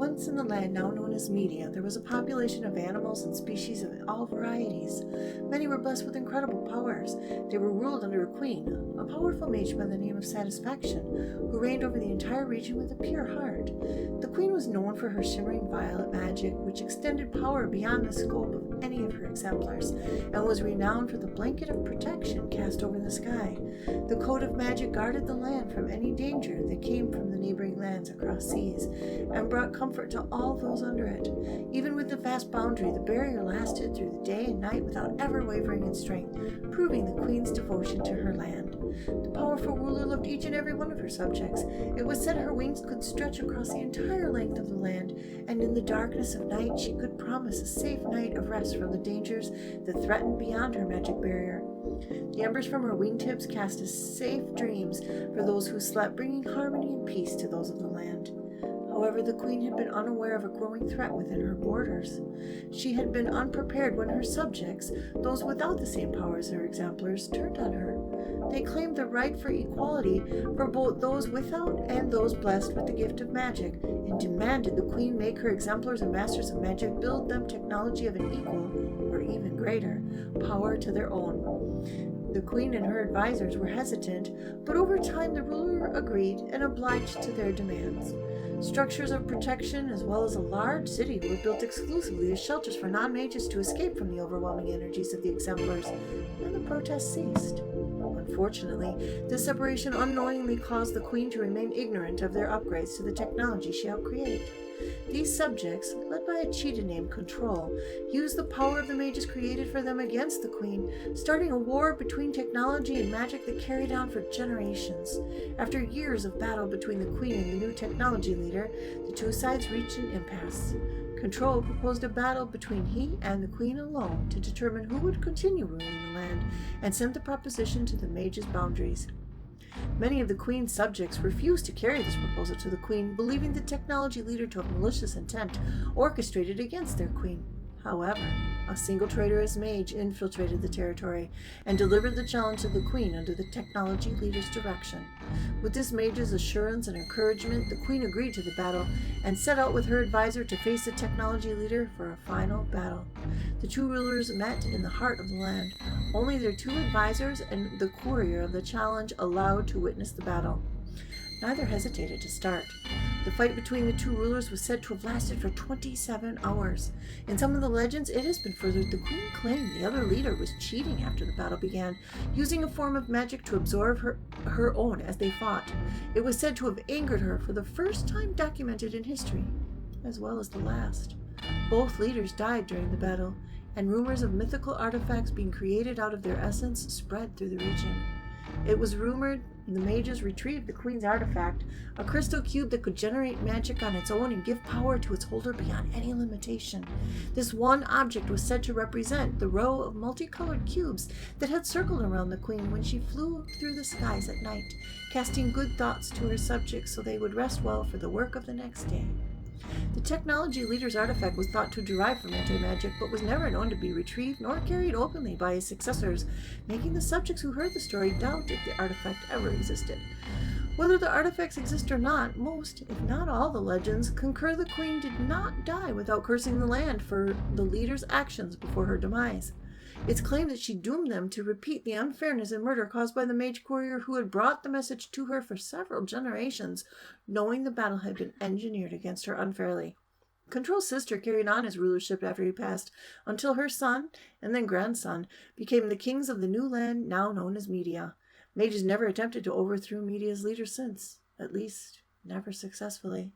Once in the land now known as Media, there was a population of animals and species of all varieties. Many were blessed with incredible powers. They were ruled under a queen, a powerful mage by the name of Satisfaction, who reigned over the entire region with a pure heart. The queen was known for her shimmering violet magic, which extended power beyond the scope of any of her exemplars, and was renowned for the blanket of protection cast over the sky. The code of magic guarded the land from any danger that came from the neighboring lands across seas, and brought comfort to all those under it. Even with the vast boundary, the barrier lasted through the day and night without ever wavering in strength, proving the queen's devotion to her land. The powerful ruler loved each and every one of her subjects. It was said her wings could stretch across the entire length of the land, and in the darkness of night she could promise a safe night of rest from the dangers that threatened beyond her magic barrier. The embers from her wingtips cast as safe dreams for those who slept, bringing harmony and peace to those of the land. However, the queen had been unaware of a growing threat within her borders. She had been unprepared when her subjects, those without the same powers as her exemplars, turned on her. They claimed the right for equality for both those without and those blessed with the gift of magic, and demanded the queen make her exemplars and masters of magic build them technology of an equal, or even greater, power to their own. The queen and her advisors were hesitant, but over time the ruler agreed and obliged to their demands. Structures of protection, as well as a large city, were built exclusively as shelters for non-mages to escape from the overwhelming energies of the exemplars, and the protests ceased. Unfortunately, this separation unknowingly caused the queen to remain ignorant of their upgrades to the technology she helped create. These subjects, led by a cheetah named Control, used the power of the mages created for them against the queen, starting a war between technology and magic that carried on for generations. After years of battle between the queen and the new technology leader, the two sides reached an impasse. Control proposed a battle between he and the queen alone to determine who would continue ruling the land, and sent the proposition to the mages' boundaries. Many of the queen's subjects refused to carry this proposal to the queen, believing the technology leader to have malicious intent orchestrated against their queen. However, a single traitorous mage infiltrated the territory and delivered the challenge to the queen under the technology leader's direction. With this mage's assurance and encouragement, the queen agreed to the battle and set out with her advisor to face the technology leader for a final battle. The two rulers met in the heart of the land. Only their two advisors and the courier of the challenge allowed to witness the battle. Neither hesitated to start. The fight between the two rulers was said to have lasted for 27 hours. In some of the legends, it has been furthered the queen claimed the other leader was cheating after the battle began, using a form of magic to absorb her own as they fought. It was said to have angered her for the first time documented in history, as well as the last. Both leaders died during the battle, and rumors of mythical artifacts being created out of their essence spread through the region. It was rumored the mages retrieved the queen's artifact, a crystal cube that could generate magic on its own and give power to its holder beyond any limitation. This one object was said to represent the row of multicolored cubes that had circled around the queen when she flew through the skies at night, casting good thoughts to her subjects so they would rest well for the work of the next day. The technology leader's artifact was thought to derive from anti-magic, but was never known to be retrieved nor carried openly by his successors, making the subjects who heard the story doubt if the artifact ever existed. Whether the artifacts exist or not, most, if not all, the legends concur the queen did not die without cursing the land for the leader's actions before her demise. It's claimed that she doomed them to repeat the unfairness and murder caused by the mage courier who had brought the message to her for several generations, knowing the battle had been engineered against her unfairly. Control's sister carried on his rulership after he passed, until her son, and then grandson, became the kings of the new land now known as Media. Mages never attempted to overthrow Media's leader since, at least never successfully.